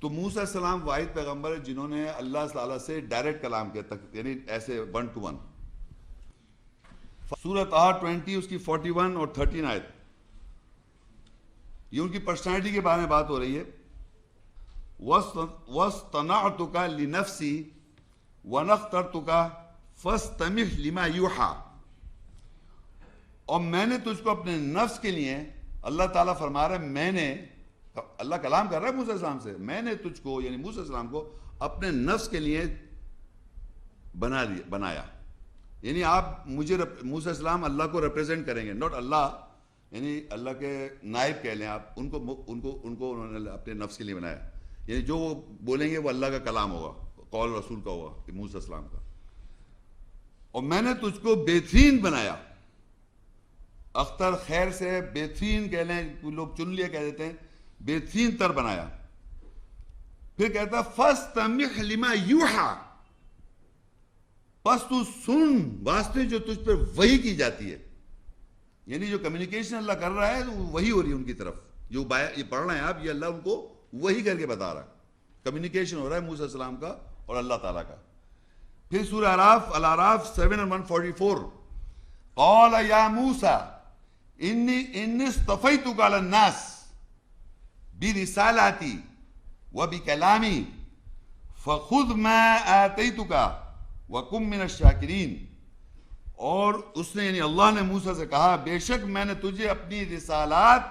تو موسیٰ علیہ السلام واحد پیغمبر ہیں جنہوں نے اللہ تعالیٰ سے ڈائریکٹ کلام کیا تک، یعنی ایسے 1 to 1۔ سورۃ R20 اس کی 41 اور 13 آیت، یہ ان کی پرسنالٹی کے بارے میں بات ہو رہی ہے۔ وَاصْطَنَعْتُكَ لِنَفْسِي وَنَخْتَرْتُكَ فَاسْتَمِعْ لِمَا يُوحَىٰ، اور میں نے تجھ کو اپنے نفس کے لیے، اللہ تعالیٰ فرما رہا ہے میں نے، اللہ کلام کر رہا ہے موسیٰ علیہ السلام سے، میں نے تجھ کو یعنی موسیٰ علیہ السلام کو اپنے نفس کے لیے بنایا، یعنی آپ مجھے موسیٰ علیہ السلام اللہ کو ریپریزنٹ کریں گے، نوٹ اللہ، یعنی اللہ کے نائب کہہ لیں آپ، ان کو انہوں نے اپنے نفس کے لیے بنایا، یعنی جو وہ بولیں گے وہ اللہ کا کلام ہوگا، قول رسول کا ہوگا، موسیٰ علیہ السلام کا۔ اور میں نے تجھ کو بہترین بنایا، اختر خیر سے بہترین کہہ لیں، لوگ چن لیا کہہ دیتے ہیں، بہترین تر بنایا۔ پھر کہتا فَاسْتَمِعْ لِمَا يُوحَىٰ، پس تو سن واسطے جو تجھ پر وحی کی جاتی ہے، یعنی جو کمیونیکیشن اللہ کر رہا ہے وہ وحی ہو رہی ہے ان کی طرف، جو یہ پڑھ رہے ہیں آپ، یہ اللہ ان کو وحی کر کے بتا رہا ہے، کمیونیکیشن ہو رہا ہے موسیٰ علیہ السلام کا اور اللہ تعالیٰ کا۔ پھر سورہ الاعراف 7 اور 144، قَالَ يَا مُوسَىٰ إِنِّي اصْطَفَيْتُكَ عَلَى النَّاسِ بِرِسَالَاتِي وَبِكَلَامِي فَخُذْ مَا آتَيْتُكَ وَكُن مِّنَ الشَّاكِرِينَ، اور اس نے یعنی اللہ نے موسیٰ سے کہا بے شک میں نے تجھے اپنی رسالات،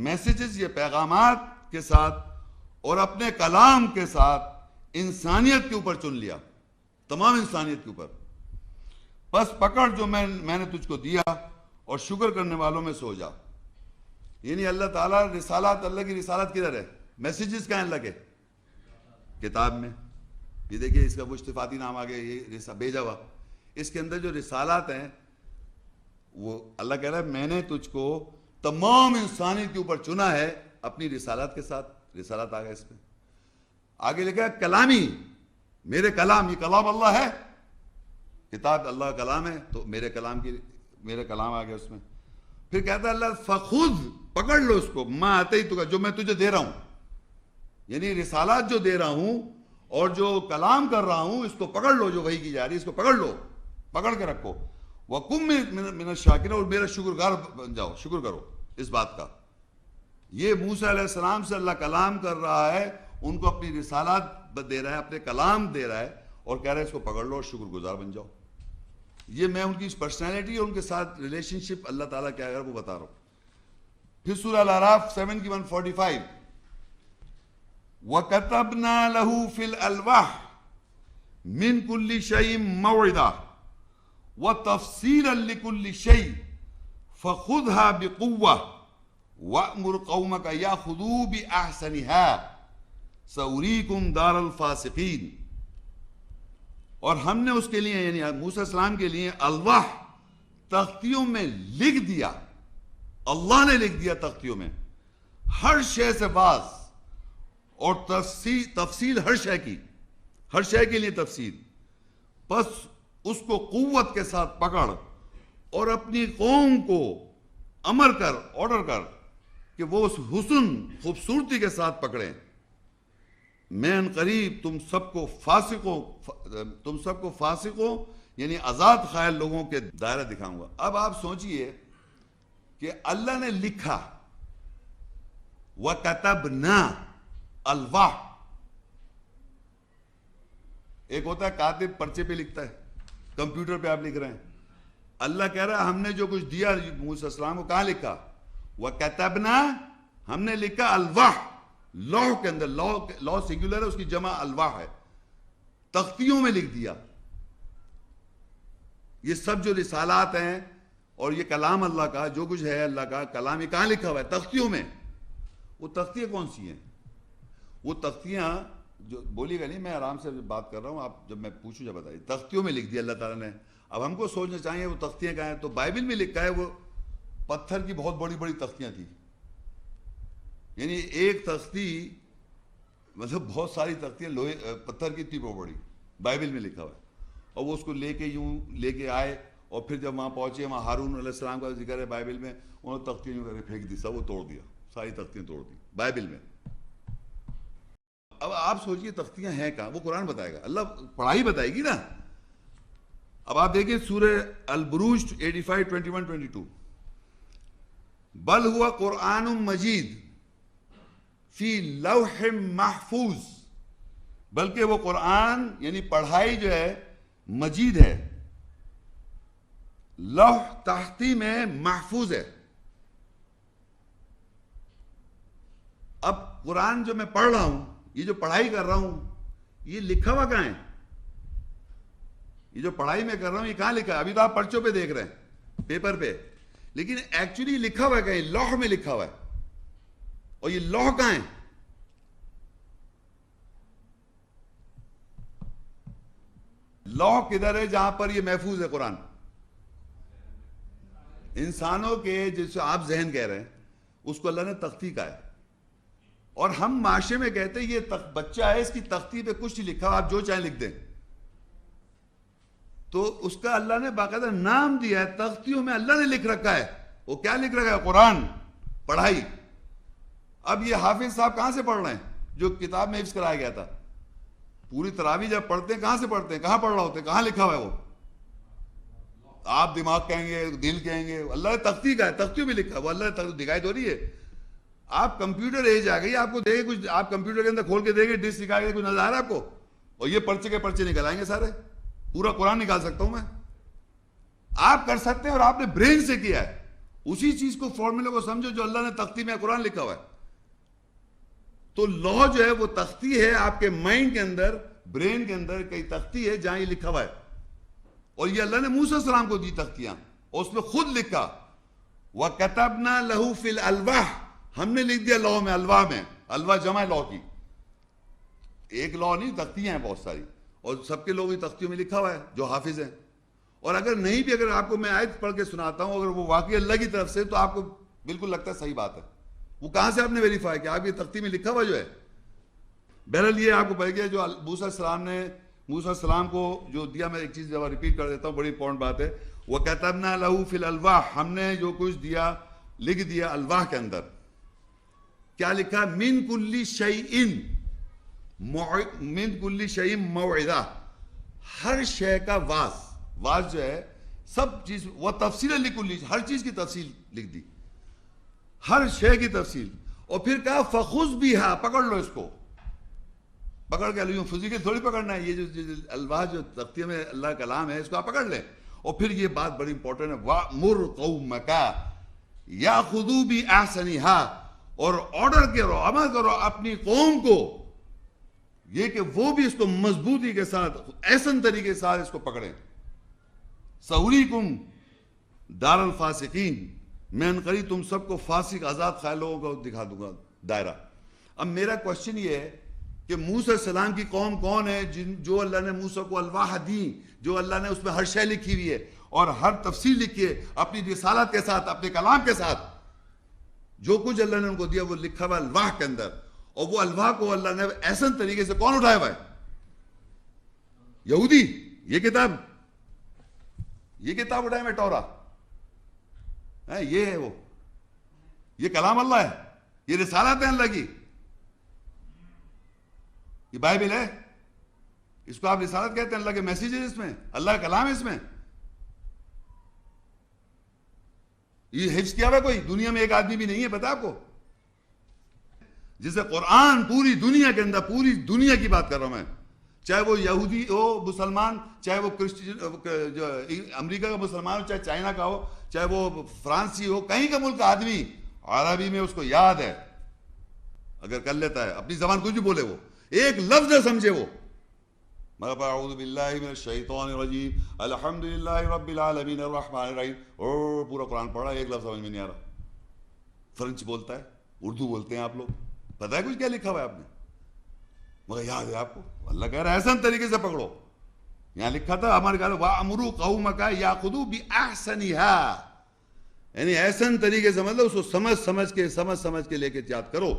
میسیجز یا پیغامات کے ساتھ اور اپنے کلام کے ساتھ انسانیت کے اوپر چن لیا، تمام انسانیت کے اوپر، بس پکڑ جو میں نے تجھ کو دیا اور شکر کرنے والوں میں سو جا۔ یعنی اللہ تعالیٰ رسالات، اللہ کی رسالت کدھر ہے؟ میسیجز کہاں ہیں اللہ کے؟ کتاب میں، یہ دیکھیے اس کا مشتفاتی نام آگے، یہ بھیجا ہوا، اس کے اندر جو رسالات ہیں وہ اللہ کہہ رہا ہے میں نے تجھ کو تمام انسانیت کے اوپر چنا ہے اپنی رسالات کے ساتھ، رسالات آ گئے اس میں۔ آگے لکھا ہے کلامی، میرے کلام، یہ کلام اللہ ہے، کتاب اللہ کا کلام ہے تو میرے کلام آ گیا اس میں۔ پھر کہتا ہے اللہ فخذ، پکڑ لو اس کو، ما آتیتک، جو میں تجھے دے رہا ہوں، یعنی رسالات جو دے رہا ہوں اور جو کلام کر رہا ہوں اس کو پکڑ لو، جو وحی کی جا رہی ہے اس کو پکڑ لو، پکڑ کے رکھو، وَكُن مِّنَ الشَّاكِرِينَ، اور میرا شکر گزار بن جاؤ، شکر کرو اس بات کا۔ یہ موسیٰ علیہ السلام سے اللہ کلام کر رہا ہے، ان کو اپنی رسالات دے رہا ہے، اپنے کلام دے رہا ہے اور کہہ رہا ہے اس کو پکڑ لو اور شکر گزار بن جاؤ۔ یہ میں ان کی پرسنالٹی اور ان کے ساتھ ریلیشن شپ اللہ تعالیٰ کیا ہے وہ بتا رہا ہوں۔ پھر سورہ الاعراف 7 کی 145، وَكَتَبْنَا لَهُ فِي الْأَلْوَاحِ مِنْ كُلِّ شَيْءٍ مَوْعِظَةً وَتَفْصِيلًا لِكُلِّ شَيْءٍ فَخُذْهَا بِقُوَّةٍ وَأْمُرْ قَوْمَكَ يَأْخُذُوا بِأَحْسَنِهَا سَأُرِيكُمْ دَارَ الْفَاسِقِينَ۔ اور ہم نے اس کے لیے یعنی موسیٰ علیہ السلام کے لیے الواح، تختیوں میں لکھ دیا، اللہ نے لکھ دیا تختیوں میں ہر شے سے باز، اور تفصیل ہر شے کی، ہر شے کے لیے تفصیل، بس اس کو قوت کے ساتھ پکڑ اور اپنی قوم کو امر کر، آرڈر کر کہ وہ اس حسن خوبصورتی کے ساتھ پکڑیں۔ میں ان قریب تم سب کو فاسقوں یعنی آزاد خیال لوگوں کے دائرہ دکھاؤں گا۔ اب آپ سوچئے کہ اللہ نے لکھا، وَكَتَبْنَا الواح، ایک ہوتا ہے کاتب پرچے پہ لکھتا ہے، کمپیوٹر پہ آپ لکھ رہے ہیں، اللہ کہہ رہا ہے ہم نے جو کچھ دیا موسیٰ علیہ السلام کو کہاں لکھا؟ وَكَتَبْنَا، ہم نے لکھا الواح، لوح کے اندر، لوح سنگولر ہے، اس کی جمع الواح ہے، تختیوں میں لکھ دیا۔ یہ سب جو رسالات ہیں اور یہ کلام اللہ کا جو کچھ ہے، اللہ کا کلام، یہ کہاں لکھا ہوا ہے؟ تختیوں میں۔ وہ تختیاں کون سی ہیں؟ وہ تختیاں جو بولی گا نہیں، میں آرام سے بات کر رہا ہوں، آپ جب میں پوچھوں جب بتائیے۔ تختیوں میں لکھ دیا اللہ تعالیٰ نے۔ اب ہم کو سوچنا چاہیے وہ تختیاں کہاں ہیں، تو بائبل میں لکھا ہے وہ پتھر کی بہت بڑی بڑی تختیاں تھیں، یعنی ایک تختی مطلب بہت ساری تختیاں لوہے پتھر کی تھی بہت بڑی، بائبل میں لکھا ہوا ہے۔ اور وہ اس کو لے کے یوں لے کے آئے، اور پھر جب وہاں پہنچے، وہاں ہارون علیہ السلام کا ذکر ہے بائبل میں، انہوں نے تختیاں یوں کر کے پھینک دی، سب وہ توڑ دیا، ساری تختیاں توڑ دی بائبل میں۔ اب آپ سوچئے تختیاں ہیں کہاں؟ وہ قرآن بتائے گا، اللہ پڑھائی بتائے گی نا. اب آپ دیکھیں سورہ البروج 85 21 22 بل ہوا قرآن مجید فی لوح محفوظ، بلکہ وہ قرآن یعنی پڑھائی جو ہے مجید ہے، لوح تحتی میں محفوظ ہے. اب قرآن جو میں پڑھ رہا ہوں، یہ جو پڑھائی کر رہا ہوں، یہ لکھا ہوا کہاں ہے؟ یہ جو پڑھائی میں کر رہا ہوں یہ کہاں لکھا ہے؟ ابھی تو آپ پرچوں پہ دیکھ رہے ہیں، پیپر پہ، لیکن ایکچولی لکھا ہوا ہے کہیں؟ لوح میں لکھا ہوا ہے. اور یہ لوح کہاں ہے؟ لوح کدھر ہے جہاں پر یہ محفوظ ہے قرآن؟ انسانوں کے جس آپ ذہن کہہ رہے ہیں اس کو اللہ نے تختی کہا ہے، اور ہم معاشرے میں کہتے ہیں یہ بچہ ہے، اس کی تختی پہ کچھ نہیں لکھا، آپ جو چاہیں لکھ دیں. تو اس کا اللہ نے باقاعدہ نام دیا ہے، تختیوں میں اللہ نے لکھ رکھا ہے. وہ کیا لکھ رکھا ہے؟ قرآن، پڑھائی. اب یہ حافظ صاحب کہاں سے پڑھ رہے ہیں جو کتاب میں حفظ کرایا گیا تھا؟ پوری تراویح جب پڑھتے ہیں کہاں سے پڑھتے ہیں؟ کہاں پڑھ رہا ہوتے ہیں؟ کہاں لکھا ہوا ہے وہ؟ آپ دماغ کہیں گے، دل کہیں گے، اللہ نے تختی کا ہے، تختیوں میں لکھا ہے. وہ اللہ نے دکھائی تو رہی ہے. آپ کمپیوٹر ایج آ گئی، آپ کو دیکھے کچھ، آپ کمپیوٹر کے اندر کھول کے دیکھیں، ڈسک نکال کے کچھ نظر آ رہا ہے آپ کو؟ اور یہ پرچے کے پرچے نکل آئیں گے سارے، پورا قرآن نکال سکتا ہوں میں. آپ کر سکتے ہیں، اور آپ نے برین سے کیا ہے. اسی چیز کو، فارمولے کو سمجھو جو اللہ نے تختی میں قرآن لکھا ہوا ہے. تو لوح جو ہے وہ تختی ہے آپ کے مائنڈ کے اندر، برین کے اندر کئی تختی ہے جہاں یہ لکھا ہوا ہے. اور یہ اللہ نے موسیٰ علیہ السلام کو دی تختیاں، اور اس میں خود لکھا وَكَتَبْنَا لَهُ فِي الْأَلْوَاحِ، ہم نے لکھ دیا لوح میں، الواح میں. الواح جمع لوح کی، ایک لوح نہیں، تختیاں ہیں بہت ساری، اور سب کے لوگ تختیوں میں لکھا ہوا ہے جو حافظ ہیں. اور اگر نہیں بھی، اگر آپ کو میں آیت پڑھ کے سناتا ہوں، اگر وہ واقعی اللہ کی طرف سے، تو آپ کو بالکل لگتا ہے صحیح بات ہے. وہ کہاں سے آپ نے ویریفائی کیا؟ آپ یہ تختی میں لکھا ہوا جو ہے. بہرحال یہ آپ کو پڑھ گیا جو موسیٰ علیہ السلام نے، موسیٰ علیہ السلام کو جو دیا. میں ایک چیز ریپیٹ کر دیتا ہوں، بڑی امپورٹنٹ بات ہے. وَكَتَبْنَا لَهُ فِي الْأَلْوَاحِ، ہم نے جو کچھ دیا لکھ دیا الواح کے اندر. کیا لکھا؟ مِن كُلِّ شَيْءٍ، مِن كُلِّ شَيْءٍ مَوْعِظَةٍ، ہر شے کا واز. واز جو ہے سب چیز، وہ تفصیل لکلی، ہر چیز کی تفصیل لکھ دی، ہر شے کی تفصیل. اور پھر کہا فخذ بہا، پکڑ لو اس کو. پکڑ کے یوں فزیکل تھوڑی پکڑنا ہے، یہ جو الواح جو تختیوں میں اللہ کا کلام ہے اس کو آپ پکڑ لیں. اور پھر یہ بات بڑی امپورٹنٹ ہے، وَأْمُرْ قَوْمَكَ يَأْخُذُوا بِأَحْسَنِهَا، اور آرڈر کرو، امر کرو اپنی قوم کو یہ کہ وہ بھی اس کو مضبوطی کے ساتھ، احسن طریقے کے ساتھ اس کو پکڑیں. سَأُرِيكُمْ دَارَ الْفَاسِقِينَ، میں انقریب تم سب کو فاسق آزاد خیال لوگوں کو دکھا دوں گا دائرہ. اب میرا کوشچن یہ ہے کہ موسیٰ علیہ السلام کی قوم کون ہے جو اللہ نے موسیٰ کو الواح دی، جو اللہ نے اس میں ہر شے لکھی ہوئی ہے اور ہر تفصیل لکھی ہے اپنی رسالت کے ساتھ، اپنے کلام کے ساتھ. جو کچھ اللہ نے ان کو دیا وہ لکھا ہوا الواح کے اندر. اور وہ الواح کو اللہ نے احسن طریقے سے کون اٹھایا ہوا ہے؟ یہودی. یہ کتاب اٹھائے میں ٹورا، یہ ہے وہ، یہ کلام اللہ ہے، یہ رسالت ہے اللہ کی، یہ بائبل ہے. اس کو آپ رسالت کہتے ہیں، اللہ کے میسیج ہے اس میں، اللہ کا کلام ہے اس میں. یہ حفظ کیا ہوا کوئی دنیا میں ایک آدمی بھی نہیں ہے، پتا آپ کو، جسے قرآن پوری دنیا کے اندر، پوری دنیا کی بات کر رہا ہوں میں، چاہے وہ یہودی ہو مسلمان، چاہے وہ جو امریکہ کا مسلمان ہو، چاہے چائنا کا ہو، چاہے وہ فرانسی ہو، کہیں کا ملک کا آدمی عربی میں اس کو یاد ہے، اگر کر لیتا ہے، اپنی زبان کچھ بھی بولے، وہ ایک لفظ نہ سمجھے وہ. اعوذ باللہ من الشیطان الرجیم الحمدللہ رب العالمین الرحمن الرحیم، اور پورا قرآن پڑھا، ایک لفظ سمجھ میں نہیں آ رہا. فرنچ بولتا ہے، اردو بولتے ہیں آپ لوگ، پتہ ہے کچھ کیا لکھا ہوا ہے آپ نے؟ مگر یاد ہے آپ کو؟ اللہ کہہ رہا ہے احسن طریقے سے پکڑو. یہاں لکھا تھا ہمارے کہا وَأَمُرُوا قَوْمَكَ يَأْخُذُوا بِأَحْسَنِهَا، یعنی احسن طریقے سے، مطلب اس کو سمجھ سمجھ کے لے کے یاد کرو.